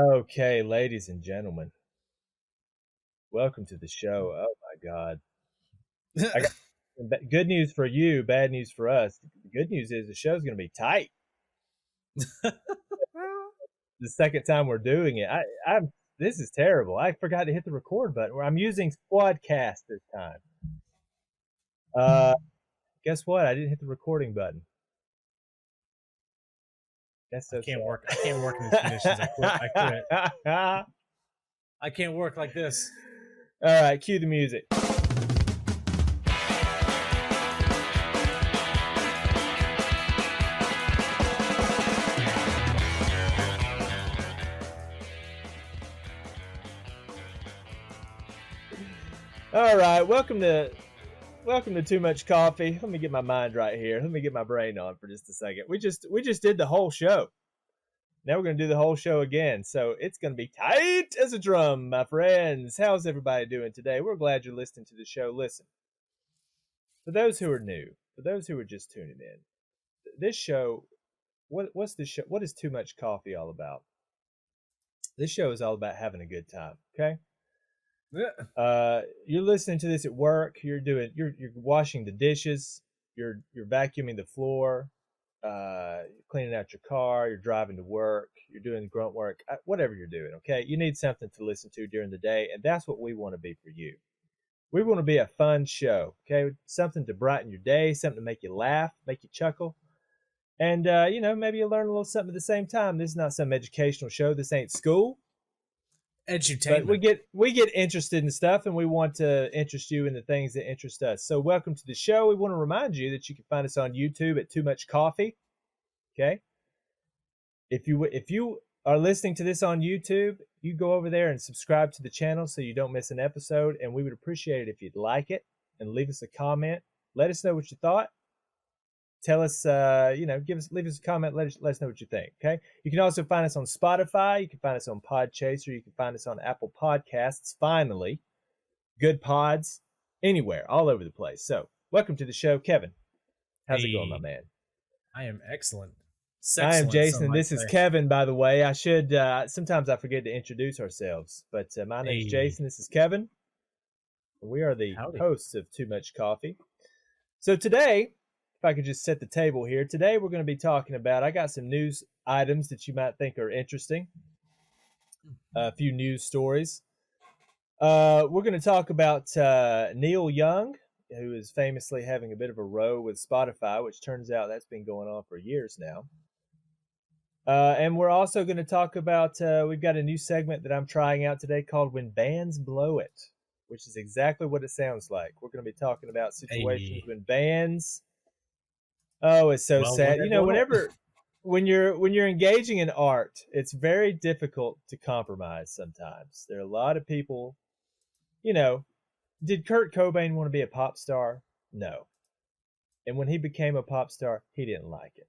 Okay, ladies and gentlemen, welcome to the show. Oh my God. I got good news for you, bad news for us. The good news is the show's going to be tight. The second time we're doing it. This is terrible. I forgot to hit the record button. I'm using Squadcast this time. Guess what? I didn't hit the recording button. That's so I can't sad. work. I can't work in these conditions. I quit. I can't work like this. All right, cue the music. All right, welcome to Too Much Coffee. Let me get my mind right here. Let me get my brain on for just a second. We just did the whole show. Now we're going to do the whole show again. So it's going to be tight as a drum, my friends. How's everybody doing today? We're glad you're listening to the show. Listen, for those who are new, for those who are just tuning in, this show, what's the show? What is Too Much Coffee all about? This show is all about having a good time, okay? You're listening to this at work. You're washing the dishes. You're vacuuming the floor. Cleaning out your car. You're driving to work. You're doing grunt work. Whatever you're doing, okay. You need something to listen to during the day, and that's what we want to be for you. We want to be a fun show, okay. Something to brighten your day. Something to make you laugh, make you chuckle, and maybe you learn a little something at the same time. This is not some educational show. This ain't school. Edutainment. But we get interested in stuff, and we want to interest you in the things that interest us. So welcome to the show. We want to remind you that you can find us on YouTube at Too Much Coffee. Okay. If you are listening to this on YouTube, you go over there and subscribe to the channel so you don't miss an episode. And we would appreciate it if you'd like it and leave us a comment. Let us know what you thought. Tell us, leave us a comment. Let us know what you think. Okay. You can also find us on Spotify. You can find us on Podchaser. You can find us on Apple Podcasts. Finally, good pods anywhere, all over the place. So, welcome to the show, Kevin. How's it going, my man? I am excellent. I am Jason, and this is Kevin. By the way, I should. Sometimes I forget to introduce ourselves, but my name is Jason. This is Kevin. We are the hosts of Too Much Coffee. So today, if I could just set the table here. Today we're going to be talking about, I got some news items that you might think are interesting. A few news stories. We're going to talk about Neil Young, who is famously having a bit of a row with Spotify, which turns out that's been going on for years now. And we're also going to talk about, we've got a new segment that I'm trying out today called When Bands Blow It, which is exactly what it sounds like. We're going to be talking about situations when bands... Oh, it's so sad. When you're engaging in art, it's very difficult to compromise sometimes. There are a lot of people, did Kurt Cobain want to be a pop star? No. And when he became a pop star, he didn't like it.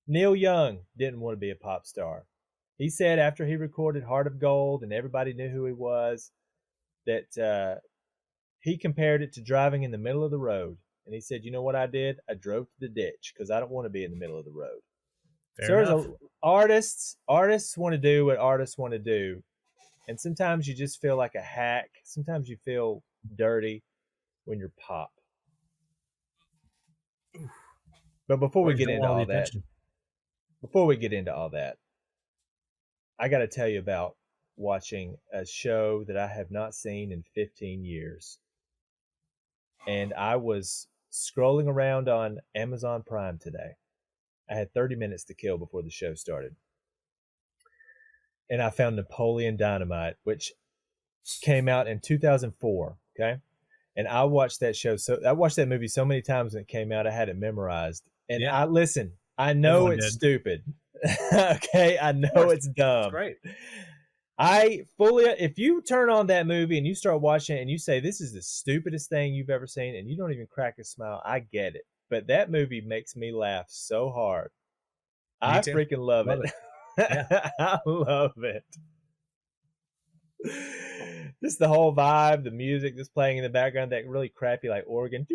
Neil Young didn't want to be a pop star. He said after he recorded Heart of Gold and everybody knew who he was, that he compared it to driving in the middle of the road. And he said, you know what I did? I drove to the ditch because I don't want to be in the middle of the road. Artists want to do what artists want to do. And sometimes you just feel like a hack. Sometimes you feel dirty when you're pop. But before we get into all that, I got to tell you about watching a show that I have not seen in 15 years. And I was scrolling around on Amazon Prime today. I had 30 minutes to kill before the show started. And I found Napoleon Dynamite, which came out in 2004, okay? And I watched that movie so many times when it came out, I had it memorized. And I know everyone it's stupid. Okay? I know it's dumb. Great. If you turn on that movie and you start watching it and you say, this is the stupidest thing you've ever seen, and you don't even crack a smile, I get it. But that movie makes me laugh so hard. I freaking love it. Yeah. I love it. Just the whole vibe, the music that's playing in the background, that really crappy like organ.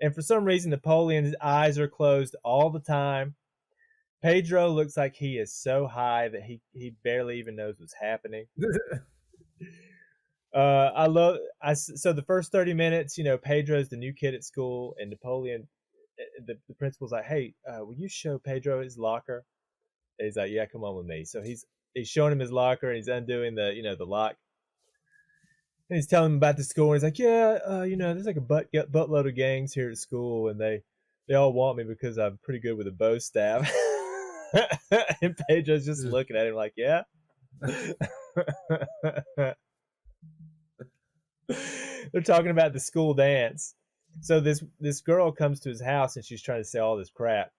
And for some reason, Napoleon's eyes are closed all the time. Pedro looks like he is so high that he barely even knows what's happening. So the first 30 minutes, Pedro's the new kid at school, and Napoleon, the principal's like, hey, will you show Pedro his locker? And he's like, yeah, come on with me. So he's showing him his locker, and he's undoing the lock. And he's telling him about the school, and he's like, yeah, there's like a buttload of gangs here at school, and they all want me because I'm pretty good with a bow staff. And Pedro's just looking at him like, yeah. They're talking about the school dance. So this girl comes to his house, and she's trying to say all this crap,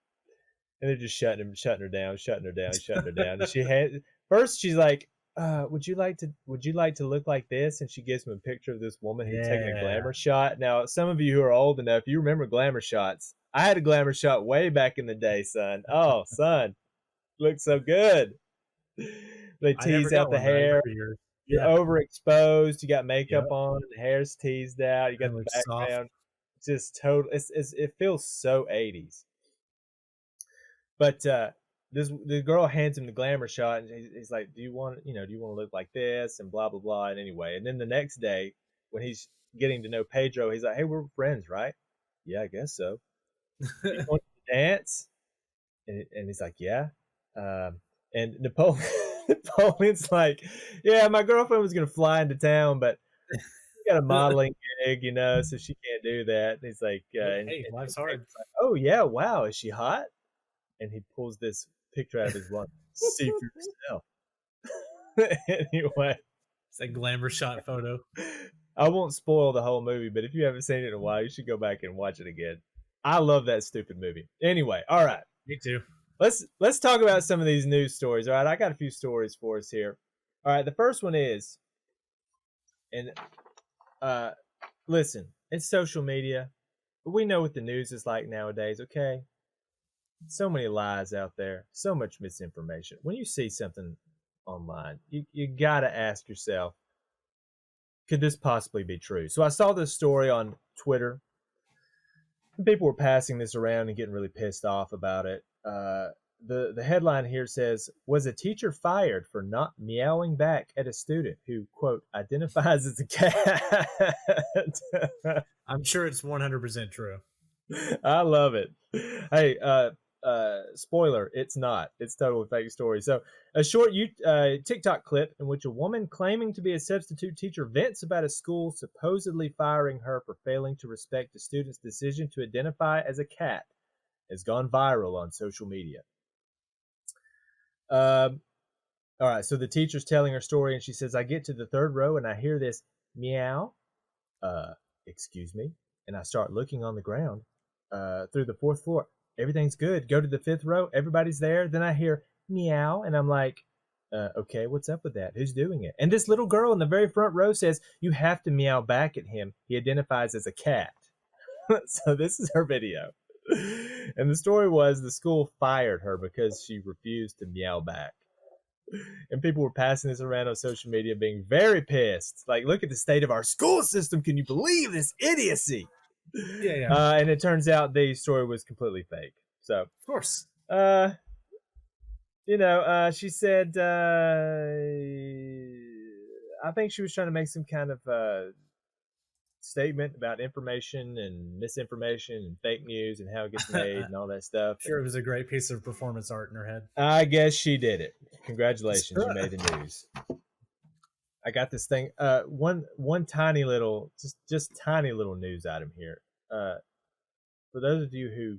and they're just shutting her down. And first she's like, would you like to look like this? And she gives him a picture of this woman who's taking a glamour shot. Now, some of you who are old enough, you remember glamour shots. I had a glamour shot way back in the day, son. Oh, son, looks so good. They tease out the hair. You're overexposed. You got makeup on. The hair's teased out. You got the background. Soft. Just total. It feels so 80s. But the girl hands him the glamour shot, and he's like, "Do you want to look like this?" And blah blah blah. And anyway, and then the next day, when he's getting to know Pedro, he's like, "Hey, we're friends, right?" "Yeah, I guess so." "You want to dance?" And he's like, "Yeah." And Napoleon's like, "Yeah, my girlfriend was gonna fly into town, but she got a modeling gig, so she can't do that." And he's like, "Hey, life's hard." Like, "Oh yeah, wow, is she hot?" And he pulls this picture out of his wallet. "See for yourself." Anyway, it's a glamour shot photo. I won't spoil the whole movie, but if you haven't seen it in a while, you should go back and watch it again. I love that stupid movie. Anyway, all right. Me too. Let's talk about some of these news stories. All right, I got a few stories for us here. All right, the first one is, and listen, it's social media, but we know what the news is like nowadays, okay? So many lies out there, so much misinformation. When you see something online, you got to ask yourself, could this possibly be true? So I saw this story on Twitter. People were passing this around and getting really pissed off about it. The headline here says, "Was a teacher fired for not meowing back at a student who, quote, identifies as a cat?" I'm sure it's 100% true. I love it. Hey, spoiler, it's not. It's totally fake story. So a short TikTok clip in which a woman claiming to be a substitute teacher vents about a school supposedly firing her for failing to respect a student's decision to identify as a cat has gone viral on social media. All right, so the teacher's telling her story, and she says, "I get to the third row and I hear this meow. Excuse me. And I start looking on the ground through the fourth floor. Everything's good. Go to the fifth row. Everybody's there. Then I hear meow, and I'm like, okay, what's up with that? Who's doing it?" And this little girl in the very front row says, "You have to meow back at him. He identifies as a cat." So this is her video. And the story was the school fired her because she refused to meow back. And people were passing this around on social media being very pissed. Like, look at the state of our school system. Can you believe this idiocy? Yeah. And it turns out the story was completely fake. So, of course. She said, I think she was trying to make some kind of statement about information and misinformation and fake news and how it gets made and all that stuff. Sure, it was a great piece of performance art in her head. I guess she did it. Congratulations, you made the news. I got this thing. One tiny little, just tiny little news item here. For those of you who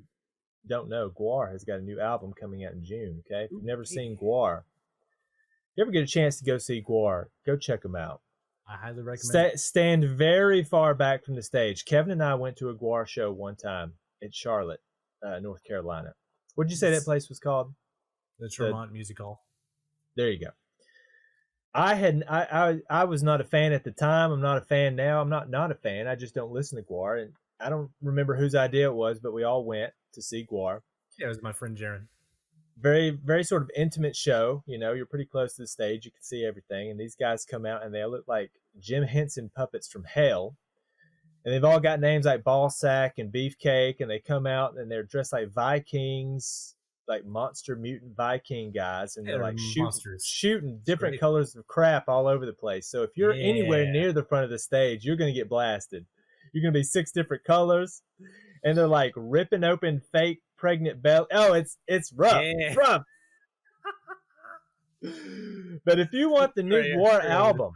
don't know, Guar has got a new album coming out in June. Okay, if you've never seen Guar, if you ever get a chance to go see Guar, go check them out. I highly recommend. Stand very far back from the stage. Kevin and I went to a Guar show one time in Charlotte, North Carolina. What did you say that place was called? The Tremont Music Hall. There you go. I was not a fan at the time. I'm not a fan now. I'm not a fan. I just don't listen to Guar, and I don't remember whose idea it was, but we all went to see Guar. Yeah, it was my friend Jaron. Very, very sort of intimate show. You're pretty close to the stage. You can see everything. And these guys come out and they look like Jim Henson puppets from hell. And they've all got names like Ballsack and Beefcake. And they come out and they're dressed like Vikings. like monster mutant Viking guys, and they're like shooting different Great. colors of crap all over the place. So if you're anywhere near the front of the stage, you're going to get blasted. You're going to be 6 different colors, and they're like ripping open fake pregnant belly. Oh, it's rough. It's rough. But if you want the new War album,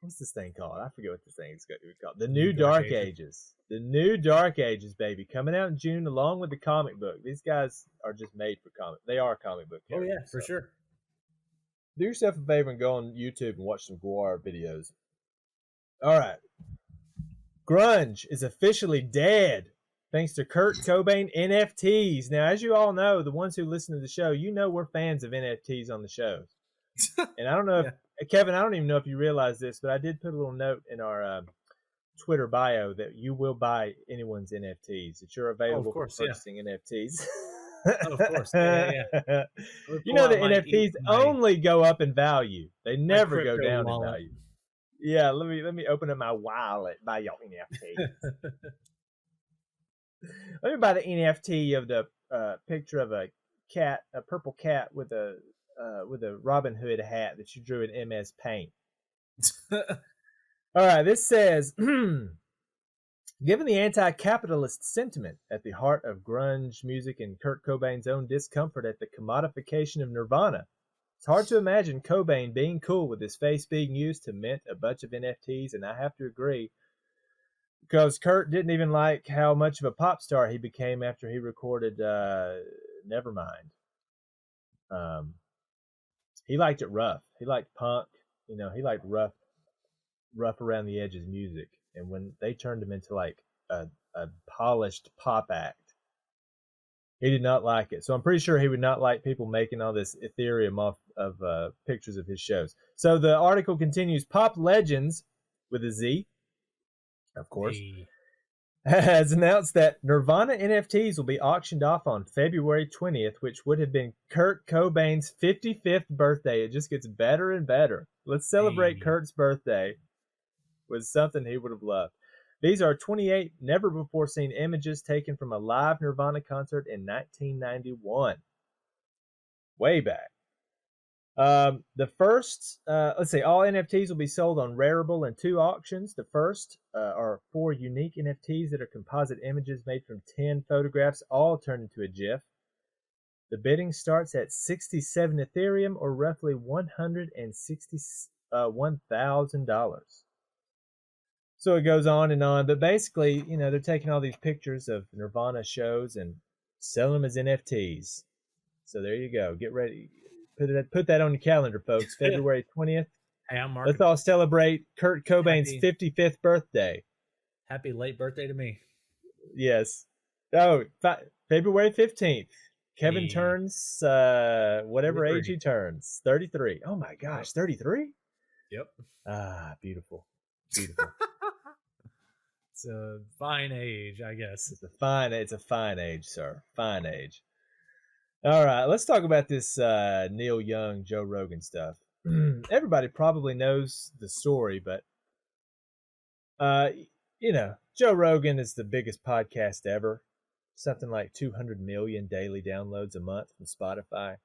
what's this thing called? I forget what this thing is called. The New Dark Ages. The New Dark Ages, baby, coming out in June along with the comic book. These guys are just made for comic. They are comic book characters. Oh yeah, for sure. Do yourself a favor and go on YouTube and watch some Gwar videos. All right. Grunge is officially dead thanks to Kurt Cobain NFTs. Now, as you all know, the ones who listen to the show, you know we're fans of NFTs on the show. And I don't know if, Kevin, I don't even know if you realize this, but I did put a little note in our Twitter bio that you will buy anyone's NFTs, that you're available for purchasing NFTs. Of course. Yeah. You know the NFTs only go up in value. They never go down in value. Yeah, let me open up my wallet, buy your NFT. Let me buy the NFT of the picture of a cat, a purple cat with a Robin Hood hat that you drew in MS Paint. All right, this says, given the anti-capitalist sentiment at the heart of grunge music and Kurt Cobain's own discomfort at the commodification of Nirvana, it's hard to imagine Cobain being cool with his face being used to mint a bunch of NFTs, and I have to agree, because Kurt didn't even like how much of a pop star he became after he recorded Nevermind. He liked it rough. He liked punk. You know, he liked rough around the edges music. And when they turned him into like a polished pop act, he did not like it. So I'm pretty sure he would not like people making all this Ethereum off of pictures of his shows. So the article continues, Pop Legends, with a Z, of course, has announced that Nirvana NFTs will be auctioned off on February 20th, which would have been Kurt Cobain's 55th birthday. It just gets better and better. Let's celebrate Kurt's birthday with something he would have loved. These are 28 never-before-seen images taken from a live Nirvana concert in 1991. Way back. The first, let's see, all NFTs will be sold on Rarible in 2 auctions. The first are 4 unique NFTs that are composite images made from 10 photographs, all turned into a GIF. The bidding starts at 67 Ethereum, or roughly $161,000. So it goes on, but basically, you know, they're taking all these pictures of Nirvana shows and selling them as NFTs. So there you go. Get ready. Put that on your calendar, folks. February 20th. Hey, I'm marking. Let's all celebrate Kurt Cobain's 55th birthday. Happy late birthday to me. Yes. Oh, February 15th. Kevin turns whatever 33. Age he turns. 33. Oh my gosh, 33? Yep. Ah, beautiful. Beautiful. It's a fine age, I guess. It's a fine age, sir. Fine age. All right, let's talk about this Neil Young, Joe Rogan stuff. Everybody probably knows the story, but you know, Joe Rogan is the biggest podcast ever. Something like 200 million daily downloads a month from Spotify.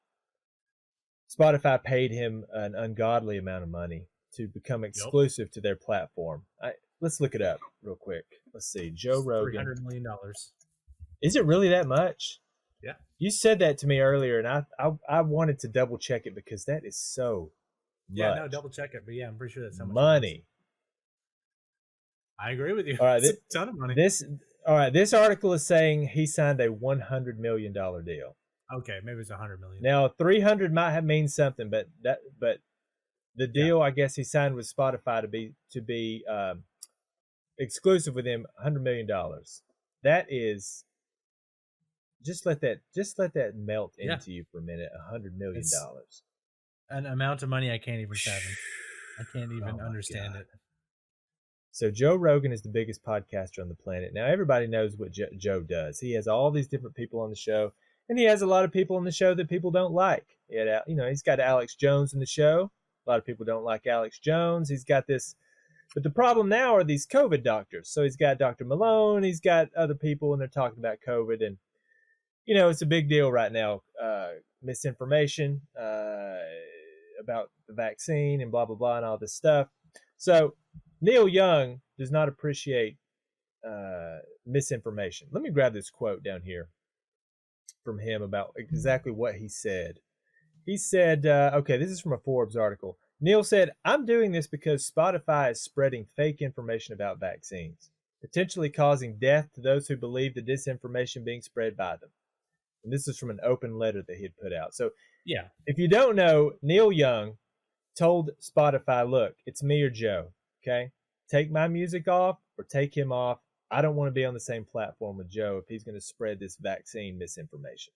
Spotify paid him an ungodly amount of money to become exclusive to their platform. Let's look it up real quick. Let's see. Joe Rogan. $300 million. Is it really that much? Yeah. You said that to me earlier, and I wanted to double check it because that is so much. Yeah, no, double check it. But yeah, I'm pretty sure that's how much money. I agree with you. All right, it's a ton of money. This article is saying he signed a $100 million deal. Okay, maybe it's $100 million. Now 300 might mean something, but the deal I guess he signed with Spotify to be exclusive with him, $100 million. That is, just let that melt into you for a minute. $100 million. An amount of money I can't even fathom. I can't even understand it. So Joe Rogan is the biggest podcaster on the planet. Now everybody knows what Joe does. He has all these different people on the show, and he has a lot of people on the show that people don't like. He's got Alex Jones in the show. A lot of people don't like Alex Jones. He's got this, but the problem now are these COVID doctors. So he's got Dr. Malone. He's got other people, and they're talking about COVID. And it's a big deal right now. Misinformation about the vaccine and blah, blah, blah, and all this stuff. So Neil Young does not appreciate misinformation. Let me grab this quote down here from him about exactly what he said. He said, okay, this is from a Forbes article. Neil said, "I'm doing this because Spotify is spreading fake information about vaccines, potentially causing death to those who believe the disinformation being spread by them." And this is from an open letter that he had put out. So, yeah, if you don't know, Neil Young told Spotify, "Look, it's me or Joe. Okay, take my music off or take him off. I don't want to be on the same platform with Joe if he's going to spread this vaccine misinformation."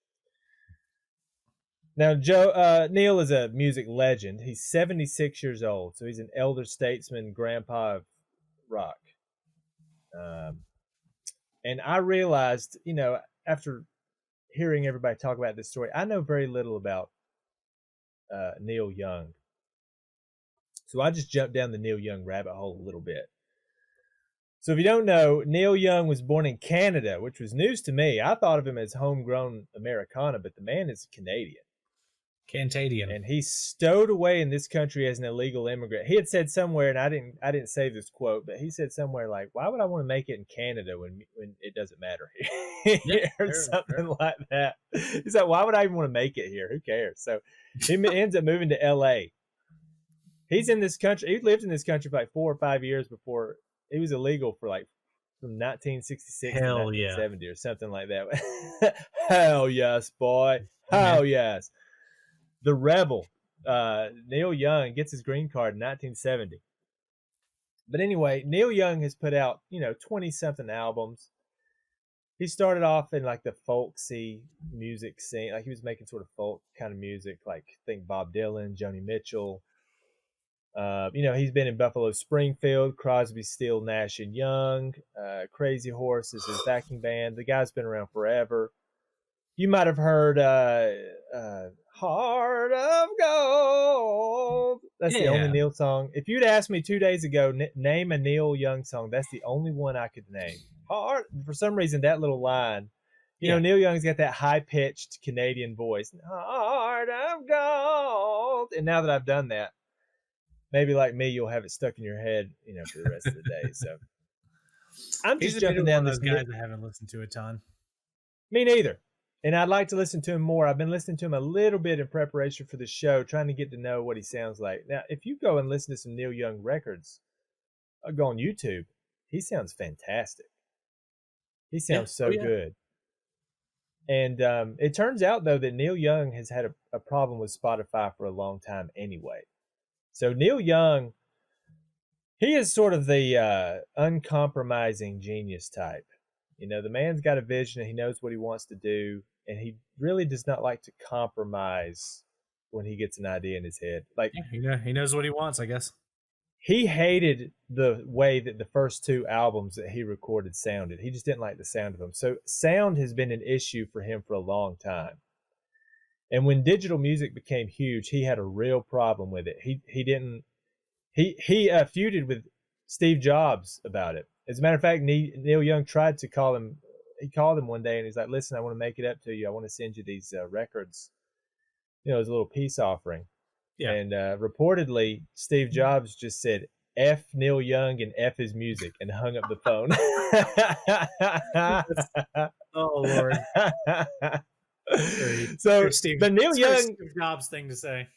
Now, Neil is a music legend. He's 76 years old, so he's an elder statesman, grandpa of rock. And I realized, after hearing everybody talk about this story, I know very little about Neil Young. So I just jumped down the Neil Young rabbit hole a little bit. So if you don't know, Neil Young was born in Canada, which was news to me. I thought of him as homegrown Americana, but the man is Canadian. Cantadian. And he's stowed away in this country as an illegal immigrant. He had said somewhere, and I didn't save this quote, but he said somewhere like, "Why would I want to make it in Canada when it doesn't matter here?" Yeah, or something like that. He's like, "Why would I even want to make it here? Who cares?" So he ends up moving to LA. He's in this country. He lived in this country for like 4 or 5 years before he was illegal for like from 1966 to 1970 or something like that. Hell yes, boy. Hell yes. The rebel, Neil Young, gets his green card in 1970. But anyway, Neil Young has put out, 20-something albums. He started off in like the folksy music scene. Like he was making sort of folk kind of music, like I think Bob Dylan, Joni Mitchell. He's been in Buffalo Springfield, Crosby, Stills, Nash and Young. Crazy Horse is his backing band. The guy's been around forever. You might have heard Heart of Gold. That's the only Neil song. If you'd asked me 2 days ago, name a Neil Young song, that's the only one I could name. For some reason, that little line, Neil Young's got that high-pitched Canadian voice. Heart of Gold. And now that I've done that, maybe like me, you'll have it stuck in your head, for the rest of the day. So I'm just jumping down those guys I haven't listened to a ton. Me neither. And I'd like to listen to him more. I've been listening to him a little bit in preparation for the show, trying to get to know what he sounds like. Now, if you go and listen to some Neil Young records, go on YouTube, he sounds fantastic. He sounds good. And it turns out, though, that Neil Young has had a problem with Spotify for a long time anyway. So Neil Young, he is sort of the uncompromising genius type. The man's got a vision and he knows what he wants to do. And he really does not like to compromise when he gets an idea in his head. Like he knows what he wants, I guess. He hated the way that the first 2 albums that he recorded sounded. He just didn't like the sound of them. So sound has been an issue for him for a long time. And when digital music became huge, he had a real problem with it. He feuded with Steve Jobs about it. As a matter of fact, Neil Young tried to call him. He called him one day and he's like, "Listen, I want to make it up to you. I want to send you these records, as a little peace offering." Yeah. And reportedly, Steve Jobs just said, "F Neil Young and F his music," and hung up the phone. Oh, Lord. So, but Neil Young, Steve Jobs thing to say.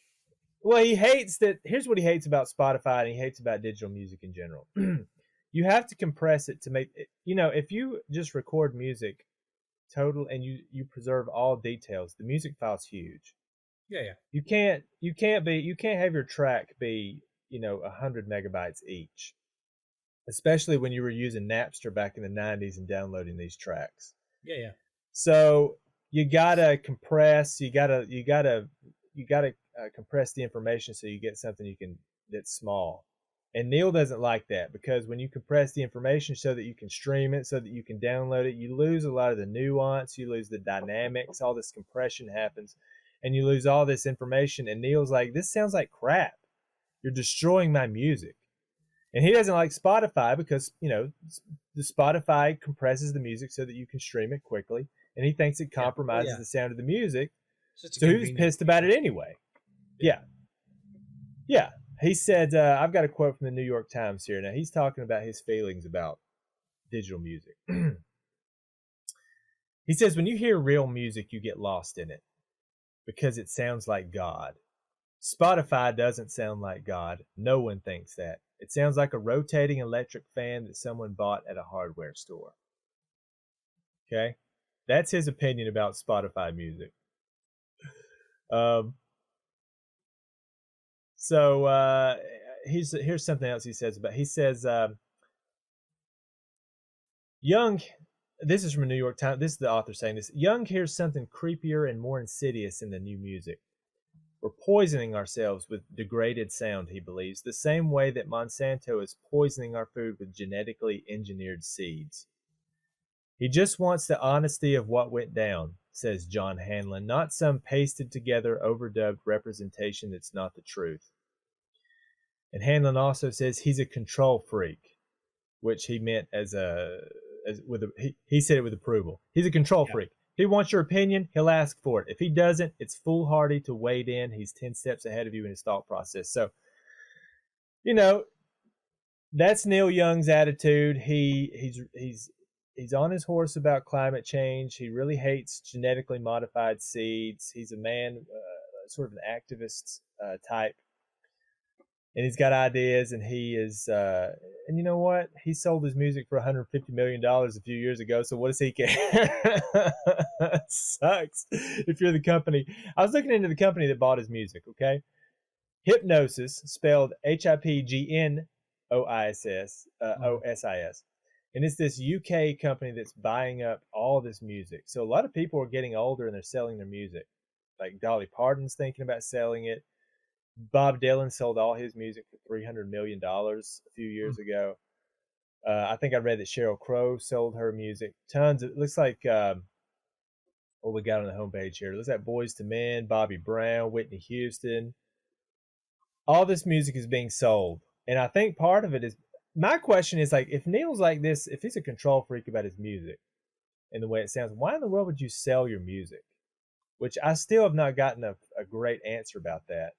Well, he hates that. Here's what he hates about Spotify, and he hates about digital music in general. You have to compress it to make it, if you just record music total and you preserve all details, the music file's huge. Yeah. You can't have your track be, 100 megabytes each, especially when you were using Napster back in the 90s and downloading these tracks. Yeah. So you gotta compress, you gotta compress the information so you get something that's small. And Neil doesn't like that because when you compress the information so that you can stream it, so that you can download it, you lose a lot of the nuance, you lose the dynamics, all this compression happens, and you lose all this information. And Neil's like, "This sounds like crap. You're destroying my music." And he doesn't like Spotify because, the Spotify compresses the music so that you can stream it quickly. and he thinks it compromises the sound of the music. So he was pissed about it anyway. Yeah. He said, I've got a quote from the New York Times here. Now, he's talking about his feelings about digital music. He says, when you hear real music, you get lost in it because it sounds like God. Spotify doesn't sound like God. No one thinks that. It sounds like a rotating electric fan that someone bought at a hardware store. Okay? That's his opinion about Spotify music. So here's something else he says about. He says, Young, this is from a New York Times. This is the author saying this. Young hears something creepier and more insidious in the new music. We're poisoning ourselves with degraded sound, he believes, the same way that Monsanto is poisoning our food with genetically engineered seeds. He just wants the honesty of what went down, says John Hanlon, not some pasted together, overdubbed representation that's not the truth. And Hanlon also says he's a control freak, which he meant he said it with approval. He's a control freak. If he wants your opinion, he'll ask for it. If he doesn't, it's foolhardy to wade in. He's 10 steps ahead of you in his thought process. So, that's Neil Young's attitude. He's on his horse about climate change. He really hates genetically modified seeds. He's a man, sort of an activist type. And he's got ideas, and he is, and you know what? He sold his music for $150 million a few years ago, so what does he care? It sucks if you're the company. I was looking into the company that bought his music, okay? Hypnosis, spelled Hipgnosis, OSIS. And it's this UK company that's buying up all this music. So a lot of people are getting older, and they're selling their music. Like Dolly Parton's thinking about selling it. Bob Dylan sold all his music for $300 million a few years ago. I think I read that Sheryl Crow sold her music. Tons of, it looks like, what we got on the homepage here. It looks like Boyz II Men, Bobby Brown, Whitney Houston. All this music is being sold. And I think part of it is, my question is, like, if Neil's like this, if he's a control freak about his music and the way it sounds, why in the world would you sell your music? Which I still have not gotten a great answer about that.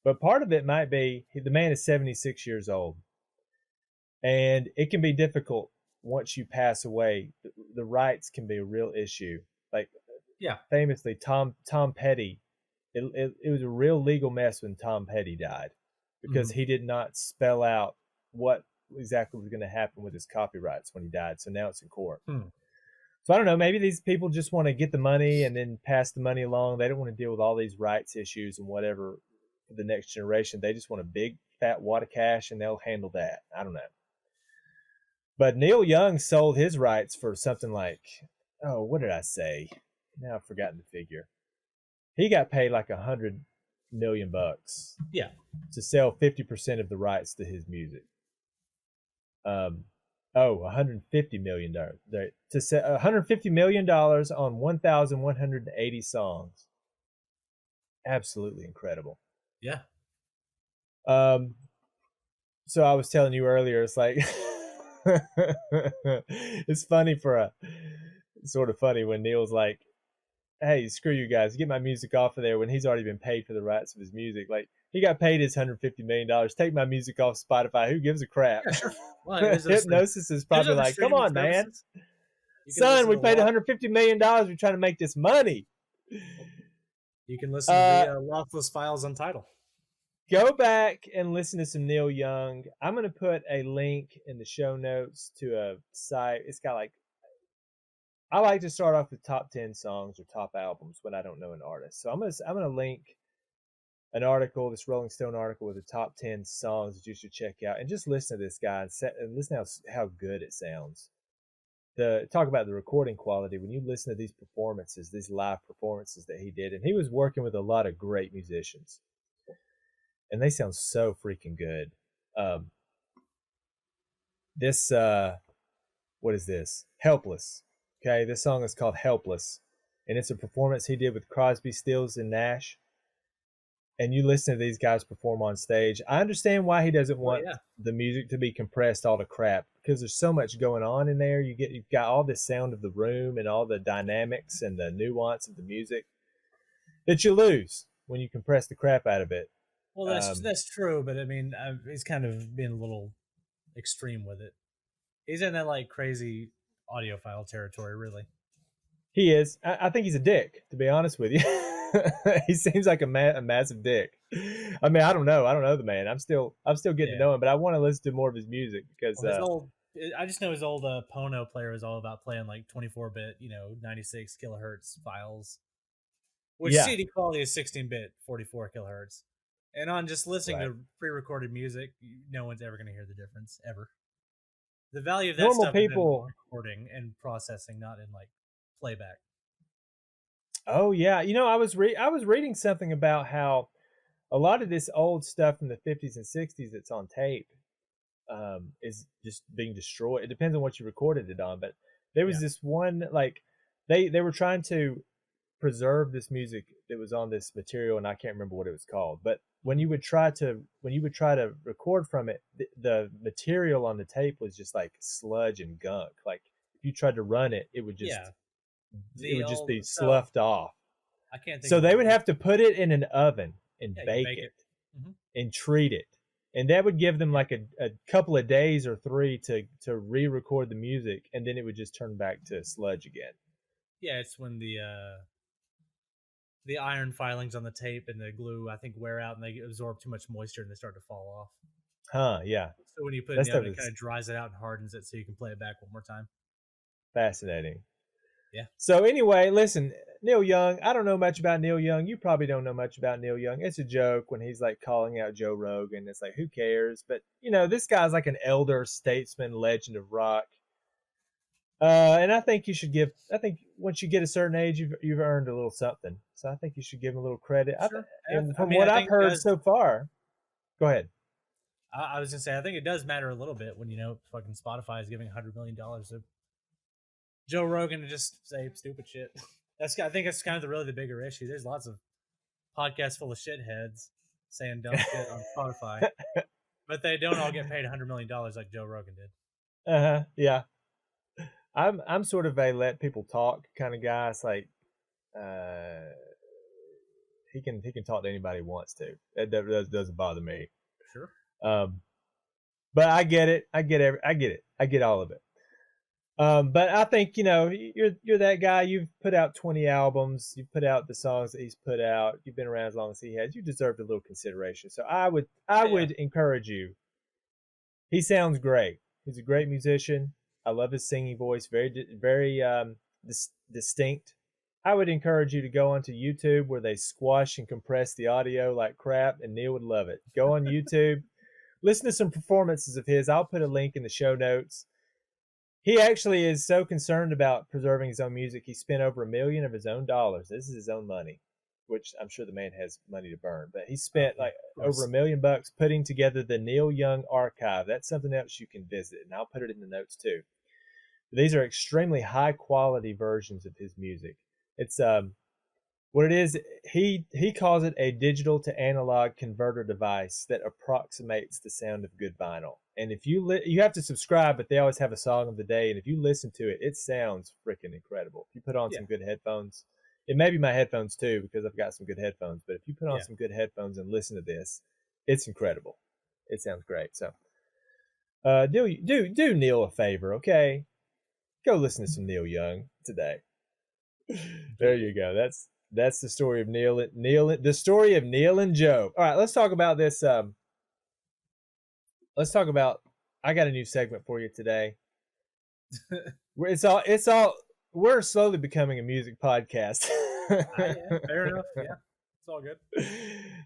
But part of it might be the man is 76 years old, and it can be difficult once you pass away. The rights can be a real issue. Like, famously, Tom Petty. It was a real legal mess when Tom Petty died because he did not spell out what exactly was going to happen with his copyrights when he died. So now it's in court. So I don't know, maybe these people just want to get the money and then pass the money along. They don't want to deal with all these rights issues and whatever for the next generation. They just want a big fat wad of cash, and they'll handle that. I don't know. But Neil Young sold his rights for something like, what did I say? Now I've forgotten the figure. He got paid like $100 million to sell 50% of the rights to his music. $150 million to sell $150 million on 1,180 songs. Absolutely incredible. Yeah. So I was telling you earlier, it's like it's funny sort of funny when Neil's like, hey, screw you guys, get my music off of there, when he's already been paid for the rights of his music. Like, he got paid his $150 million. Take my music off Spotify. Who gives a crap? Yeah, sure. Well, Hypnosis is probably like, come on, man. Son, we paid $150 million. We're trying to make this money. You can listen to the Lossless Files on Tidal. Go back and listen to some Neil Young. I'm going to put a link in the show notes to a site. It's got like, I like to start off with top 10 songs or top albums when I don't know an artist. So I'm going to link an article, this Rolling Stone article with the top 10 songs that you should check out, and just listen to this guy and listen how good it sounds. Talk about the recording quality when you listen to these performances, these live performances that he did, and he was working with a lot of great musicians, and they sound so freaking good. What is this? Helpless. Okay, this song is called Helpless, and it's a performance he did with Crosby, Stills, and Nash. and you listen to these guys perform on stage, I understand why he doesn't want the music to be compressed all to crap, because there's so much going on in there. You've got all this sound of the room and all the dynamics and the nuance of the music that you lose when you compress the crap out of it. Well, that's true, but I mean, he's kind of being a little extreme with it. He's in that like crazy audiophile territory, really. He is. I think he's a dick, to be honest with you. He seems like a massive dick. I mean, I don't know the man. I'm still getting to know him, but I want to listen to more of his music because I just know his old Pono player was all about playing like 24-bit, 96 kilohertz files, which CD quality is 16-bit, 44 kilohertz. And on just listening to pre-recorded music, no one's ever going to hear the difference ever. The value of that stuff is in recording and processing, not in like playback. Oh yeah, I was reading something about how a lot of this old stuff from the 50s and 60s that's on tape is just being destroyed. It depends on what you recorded it on, but there was this one, like they were trying to preserve this music that was on this material, and I can't remember what it was called, but when you would try to record from it, the material on the tape was just like sludge and gunk. Like if you tried to run it, it would just be sloughed off. I can't think. So they would have to put it in an oven and bake it and treat it, and that would give them like a couple of days or 3 to re-record the music, and then it would just turn back to sludge again. Yeah, it's when the iron filings on the tape and the glue, I think, wear out and they absorb too much moisture and they start to fall off. Huh, yeah. So when you put it in the oven, it kind of dries it out and hardens it so you can play it back one more time. Fascinating. Yeah. So anyway, listen, Neil Young, I don't know much about Neil Young. You probably don't know much about Neil Young. It's a joke when he's like calling out Joe Rogan. It's like, who cares? But, this guy's like an elder statesman, legend of rock. And I think once you get a certain age, you've earned a little something. So I think you should give him a little credit. Sure. And from what I've heard so far, go ahead. I was going to say, I think it does matter a little bit when, fucking Spotify is giving $100 million to Joe Rogan to just say stupid shit. I think that's kind of really the bigger issue. There's lots of podcasts full of shitheads saying dumb shit on Spotify, but they don't all get paid $100 million like Joe Rogan did. Yeah. I'm sort of a let people talk kind of guy. It's like he can talk to anybody he wants to. That doesn't bother me. Sure. But I get it. I get it. I get all of it. But I think you're that guy. You've put out 20 albums. You've put out the songs that he's put out. You've been around as long as he has. You deserved a little consideration. So I would encourage you. He sounds great. He's a great musician. I love his singing voice. Very distinct. I would encourage you to go onto YouTube where they squash and compress the audio like crap, and Neil would love it. Go on YouTube. Listen to some performances of his. I'll put a link in the show notes. He actually is so concerned about preserving his own music. He spent over $1 million of his own dollars. This is his own money, which I'm sure the man has money to burn. But he spent like over $1 million putting together the Neil Young Archive. That's something else you can visit, and I'll put it in the notes too. These are extremely high quality versions of his music. It's what it is. He calls it a digital to analog converter device that approximates the sound of good vinyl. And if you have to subscribe, but they always have a song of the day. And if you listen to it, it sounds freaking incredible. If you put on some good headphones, it may be my headphones too, because I've got some good headphones. But if you put on some good headphones and listen to this, it's incredible. It sounds great. So, do Neil a favor, okay? Go listen to some Neil Young today. There you go. That's the story of Neil. The story of Neil and Joe. All right, let's talk about this. Let's talk about. I got a new segment for you today. It's all. We're slowly becoming a music podcast. Fair enough. Yeah, it's all good.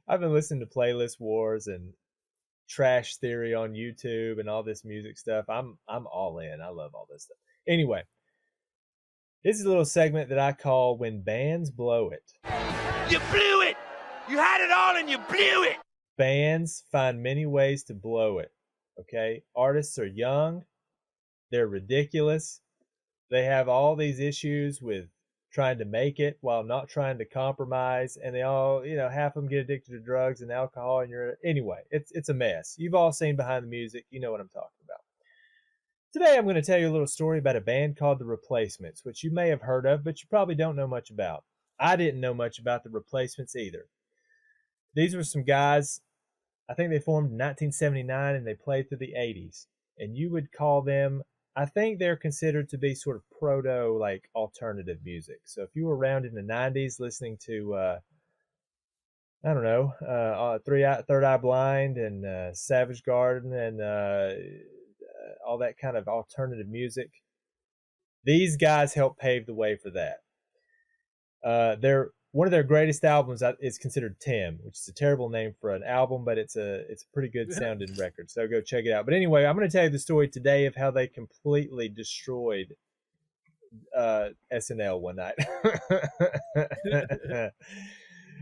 I've been listening to Playlist Wars and Trash Theory on YouTube and all this music stuff. I'm all in. I love all this stuff. Anyway. This is a little segment that I call When Bands Blow It. You blew it! You had it all and you blew it! Bands find many ways to blow it, okay? Artists are young. They're ridiculous. They have all these issues with trying to make it while not trying to compromise, and they all, half of them get addicted to drugs and alcohol, and anyway, it's a mess. You've all seen Behind the Music, you know what I'm talking about. Today I'm going to tell you a little story about a band called The Replacements, which you may have heard of, but you probably don't know much about. I didn't know much about The Replacements either. These were some guys, I think they formed in 1979, and they played through the 80s. And you would call them, I think they're considered to be sort of proto, like, alternative music. So if you were around in the 90s listening to, Third Eye Blind and Savage Garden and all that kind of alternative music, these guys helped pave the way for that. One of their greatest albums is considered Tim, which is a terrible name for an album, but it's a pretty good sounding record. So go check it out. But anyway, I'm going to tell you the story today of how they completely destroyed SNL one night.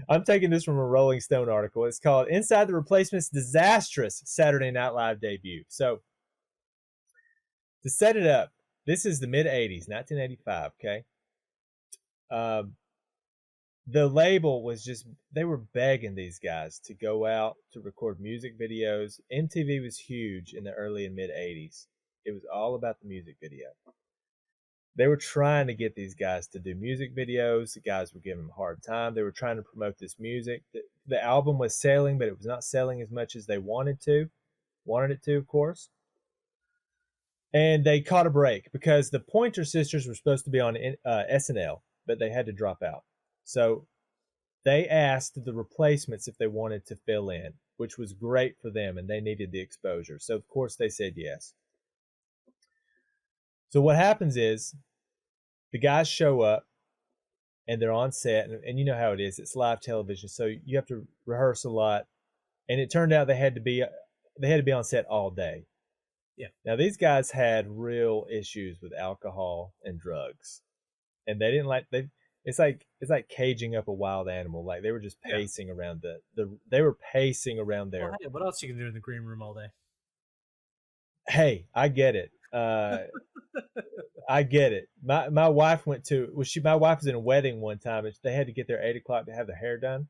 I'm taking this from a Rolling Stone article. It's called Inside the Replacements' Disastrous Saturday Night Live Debut. So to set it up, this is the mid-'80s, 1985, okay? The label was they were begging these guys to go out to record music videos. MTV was huge in the early and mid-'80s. It was all about the music video. They were trying to get these guys to do music videos. The guys were giving them a hard time. They were trying to promote this music. The album was selling, but it was not selling as much as they wanted it to, of course. And they caught a break because the Pointer Sisters were supposed to be on SNL, but they had to drop out. So they asked the Replacements if they wanted to fill in, which was great for them, and they needed the exposure. So, of course, they said yes. So what happens is the guys show up, and they're on set, and you know how it is. It's live television, so you have to rehearse a lot. And it turned out they had to be on set all day. Yeah. Now, these guys had real issues with alcohol and drugs, and they didn't like It's like caging up a wild animal. Like they were just pacing around they were pacing around there. Well, hey, what else you can do in the green room all day? Hey, I get it. I get it. My wife my wife was in a wedding one time, and they had to get there 8:00 to have their hair done.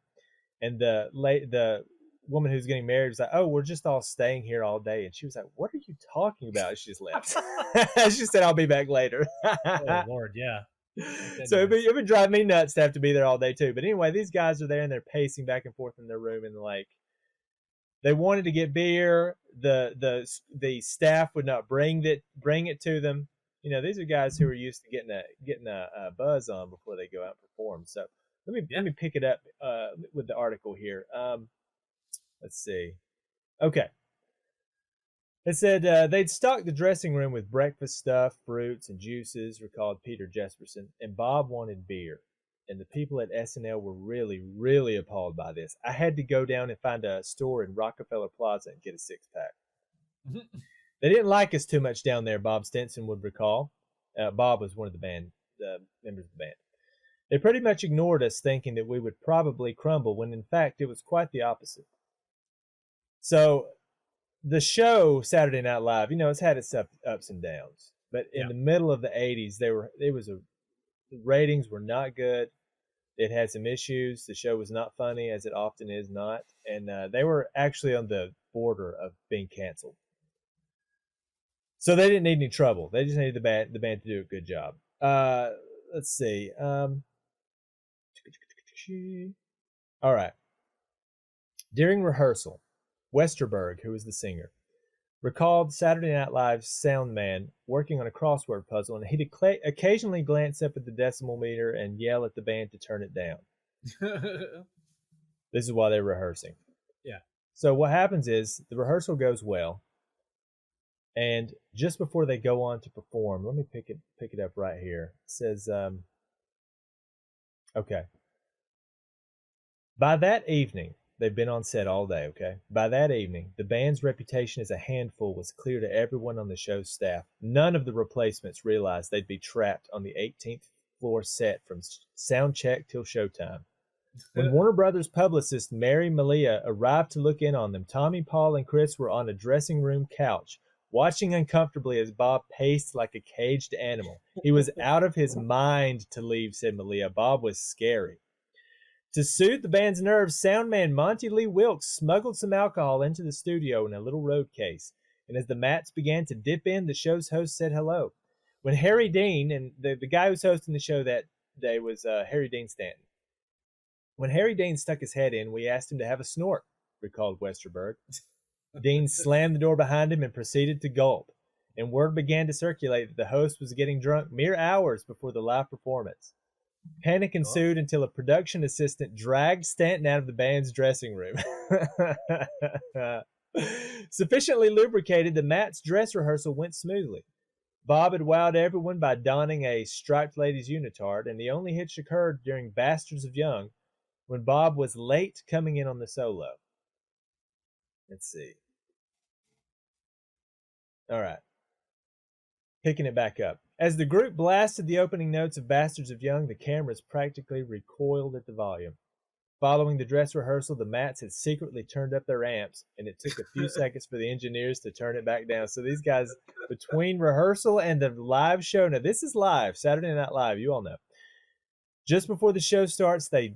And the woman who's getting married was like, "Oh, we're just all staying here all day." And she was like, "What are you talking about?" She just left. She said, "I'll be back later." Oh Lord, yeah. So it would drive me nuts to have to be there all day too. But anyway, these guys are there and they're pacing back and forth in their room, and like they wanted to get beer. The staff would not bring it to them. These are guys who are used to getting a buzz on before they go out and perform. So let me pick it up with the article here. Let's see. Okay. It said they'd stocked the dressing room with breakfast stuff, fruits, and juices, recalled Peter Jesperson, and Bob wanted beer. And the people at SNL were really, really appalled by this. I had to go down and find a store in Rockefeller Plaza and get a 6-pack. They didn't like us too much down there, Bob Stinson would recall. Bob was one of the members of the band. They pretty much ignored us, thinking that we would probably crumble, when in fact it was quite the opposite. So the show Saturday Night Live, it's had its ups and downs, but in the middle of the 80s, the ratings were not good. It had some issues. The show was not funny, as it often is not, and they were actually on the border of being canceled. So they didn't need any trouble. They just needed the band to do a good job. Let's see. All right. During rehearsal, Westerberg, who was the singer, recalled Saturday Night Live's sound man working on a crossword puzzle, and he'd occasionally glance up at the decimal meter and yell at the band to turn it down. This is while they're rehearsing. Yeah. So what happens is the rehearsal goes well, and just before they go on to perform, let me pick it up right here. It says, okay. By that evening, they've been on set all day, okay? By that evening, the band's reputation as a handful was clear to everyone on the show's staff. None of the Replacements realized they'd be trapped on the 18th floor set from sound check till showtime. When Warner Brothers publicist Mary Malia arrived to look in on them, Tommy, Paul, and Chris were on a dressing room couch watching uncomfortably as Bob paced like a caged animal. He was out of his mind to leave, said Malia. Bob was scary. To soothe the band's nerves, soundman Monty Lee Wilkes smuggled some alcohol into the studio in a little road case. And as the mats began to dip in, the show's host said hello. When Harry Dean, and the guy who's hosting the show that day was Harry Dean Stanton. When Harry Dean stuck his head in, we asked him to have a snort, recalled Westerberg. Dean slammed the door behind him and proceeded to gulp. And word began to circulate that the host was getting drunk mere hours before the live performance. Panic ensued until a production assistant dragged Stanton out of the band's dressing room. Sufficiently lubricated, the Matt's dress rehearsal went smoothly. Bob had wowed everyone by donning a striped ladies' unitard, and the only hitch occurred during Bastards of Young, when Bob was late coming in on the solo. Let's see. All right. Picking it back up. As the group blasted the opening notes of Bastards of Young, the cameras practically recoiled at the volume. Following the dress rehearsal, the Mats had secretly turned up their amps, and it took a few seconds for the engineers to turn it back down. So these guys, between rehearsal and the live show, now this is live, Saturday Night Live, you all know. Just before the show starts, they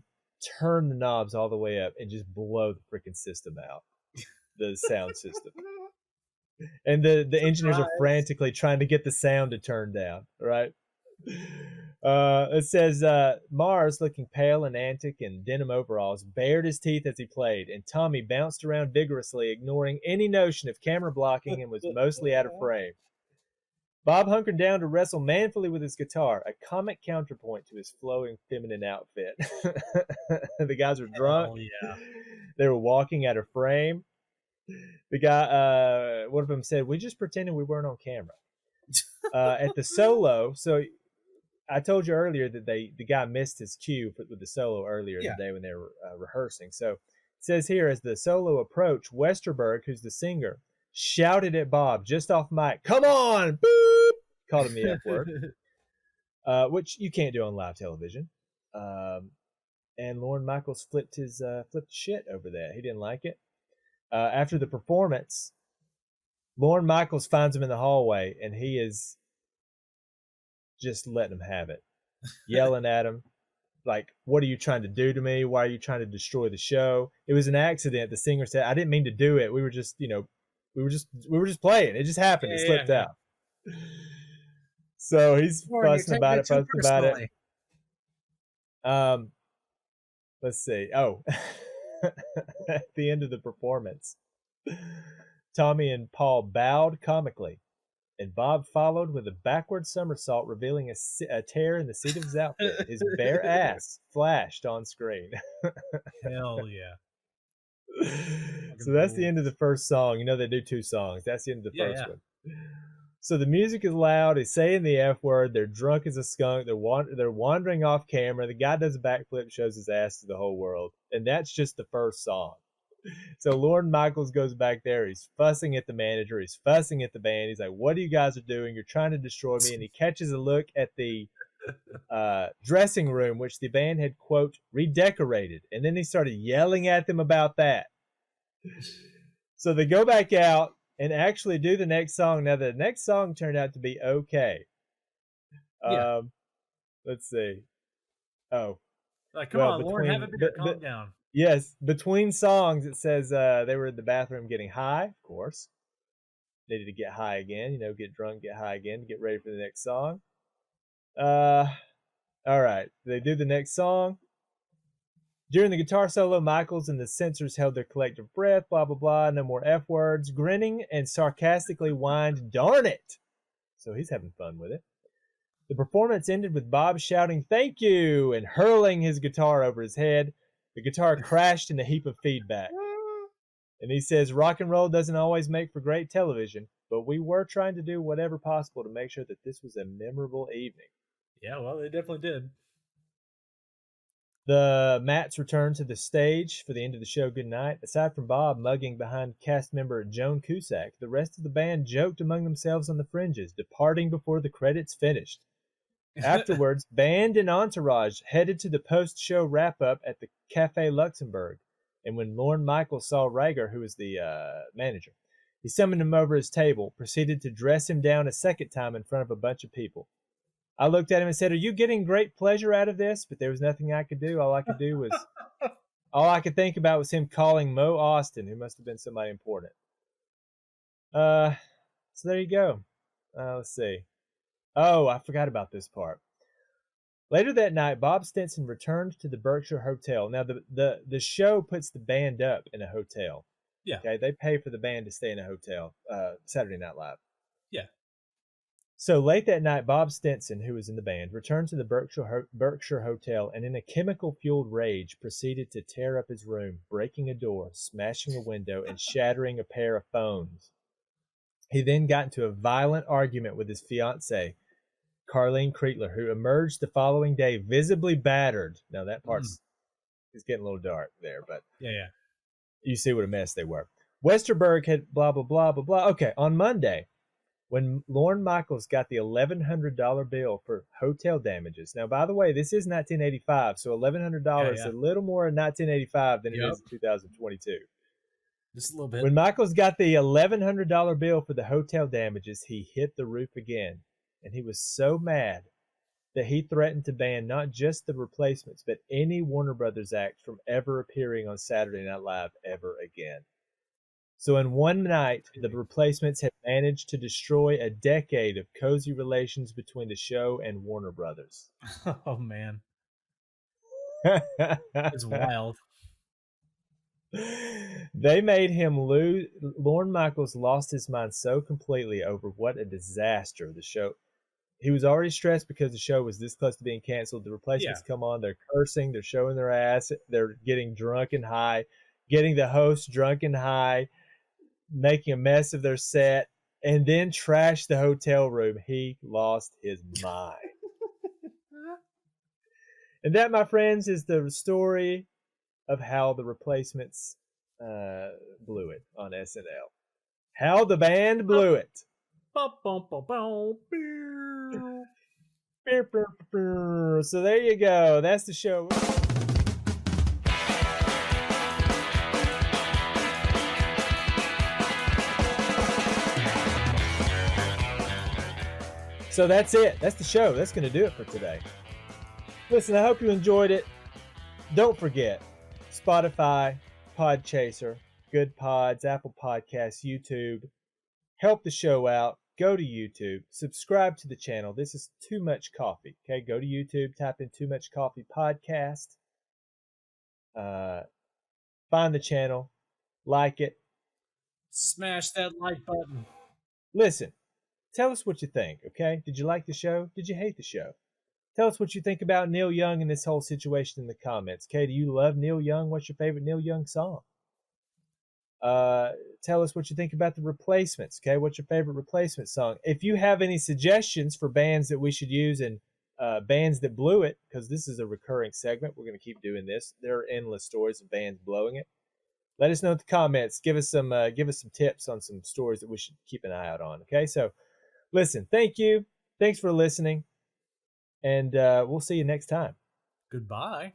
turn the knobs all the way up and just blow the freaking system out, the sound system. And the engineers are frantically trying to get the sound to turn down, right? It says, Mars, looking pale and antic in denim overalls, bared his teeth as he played, and Tommy bounced around vigorously, ignoring any notion of camera blocking, and was mostly out of frame. Bob hunkered down to wrestle manfully with his guitar, a comic counterpoint to his flowing feminine outfit. The guys were drunk. Oh, yeah. They were walking out of frame. The guy, one of them said, we just pretended we weren't on camera. At the solo, so I told you earlier that the guy missed his cue with the solo earlier today when they were rehearsing. So it says here, as the solo approached, Westerberg, who's the singer, shouted at Bob just off mic, "Come on!" Boop! Called him the F word, which you can't do on live television. And Lorne Michaels flipped shit over that. He didn't like it. After the performance, Lorne Michaels finds him in the hallway, and he is just letting him have it, yelling at him like, "What are you trying to do to me? Why are you trying to destroy the show? It was an accident." The singer said, "I didn't mean to do it. We were just just playing. It just happened. It slipped out." So he's fussing about it. Let's see. Oh, at the end of the performance, Tommy and Paul bowed comically, and Bob followed with a backward somersault, revealing a tear in the seat of his outfit. His bare ass flashed on screen. Hell yeah. So that's the end of the first song. You know they do 2 songs. That's the end of the first one. So the music is loud. He's saying the F word. They're drunk as a skunk. They're wandering off camera. The guy does a backflip, shows his ass to the whole world. And that's just the first song. So Lorne Michaels goes back there. He's fussing at the manager. He's fussing at the band. He's like, "What are you guys are doing? You're trying to destroy me." And he catches a look at the dressing room, which the band had, quote, redecorated. And then he started yelling at them about that. So they go back out and actually do the next song. Now, the next song turned out to be okay. Let's see. Oh. Like, come on, Lorne, have a bit, calm down. Yes, between songs, it says they were in the bathroom getting high, of course. Needed to get high again, get drunk, get high again to get ready for the next song. All right, they do the next song. During the guitar solo, Michaels and the censors held their collective breath, blah, blah, blah, no more F words, grinning and sarcastically whined, "Darn it!" So he's having fun with it. The performance ended with Bob shouting, "Thank you," and hurling his guitar over his head. The guitar crashed in a heap of feedback. And he says, "Rock and roll doesn't always make for great television, but we were trying to do whatever possible to make sure that this was a memorable evening." Yeah, well, they definitely did. The Mats returned to the stage for the end of the show goodnight. Aside from Bob mugging behind cast member Joan Cusack, the rest of the band joked among themselves on the fringes, departing before the credits finished. Afterwards, band and entourage headed to the post-show wrap-up at the Café Luxembourg. And when Lorne Michaels saw Rager, who was the manager, He summoned him over his table, proceeded to dress him down a second time in front of a bunch of people. I looked at him and said, "Are you getting great pleasure out of this?" But there was nothing I could do. All I could think about was him calling Mo Austin, who must have been somebody important. So there you go. Let's see. Oh, I forgot about this part. Later that night, Bob Stinson returned to the Berkshire Hotel. Now, the show puts the band up in a hotel. Yeah. Okay, they pay for the band to stay in a hotel. Saturday Night Live. Yeah. So late that night, Bob Stinson, who was in the band, returned to the Berkshire Hotel and in a chemical-fueled rage proceeded to tear up his room, breaking a door, smashing a window, and shattering a pair of phones. He then got into a violent argument with his fiancée, Carlene Kreitler, who emerged the following day visibly battered. Now that part's is getting a little dark there, but yeah. You see what a mess they were. Westerberg had blah, blah, blah, blah, blah. Okay, on Monday, when Lorne Michaels got the $1,100 bill for hotel damages. Now, by the way, this is 1985, so $1,100 is a little more in 1985 than it is in 2022. Just a little bit. When Michaels got the $1,100 bill for the hotel damages, he hit the roof again, and he was so mad that he threatened to ban not just the Replacements, but any Warner Brothers act from ever appearing on Saturday Night Live ever again. So in one night, the Replacements had managed to destroy a decade of cozy relations between the show and Warner Brothers. Oh, man. It's wild. They made him lose. Lorne Michaels lost his mind so completely over what a disaster the show. He was already stressed because the show was this close to being canceled. The Replacements come on, they're cursing, they're showing their ass, they're getting drunk and high, getting the host drunk and high, making a mess of their set, and then trash the hotel room. He lost his mind. And that, my friends, is the story of how the Replacements blew it on SNL. How the band blew it. So there you go. That's the show. So that's it. That's the show. That's going to do it for today. Listen, I hope you enjoyed it. Don't forget, Spotify, Podchaser, Good Pods, Apple Podcasts, YouTube. Help the show out. Go to YouTube. Subscribe to the channel. This is Too Much Coffee. Okay, go to YouTube. Type in Too Much Coffee Podcast. Find the channel. Like it. Smash that like button. Listen. Tell us what you think, okay? Did you like the show? Did you hate the show? Tell us what you think about Neil Young and this whole situation in the comments. Okay, do you love Neil Young? What's your favorite Neil Young song? Tell us what you think about the Replacements. Okay, what's your favorite Replacement song? If you have any suggestions for bands that we should use and bands that blew it, because this is a recurring segment, we're going to keep doing this. There are endless stories of bands blowing it. Let us know in the comments. Give us some tips on some stories that we should keep an eye out on. Okay, so listen, thank you. Thanks for listening. And we'll see you next time. Goodbye.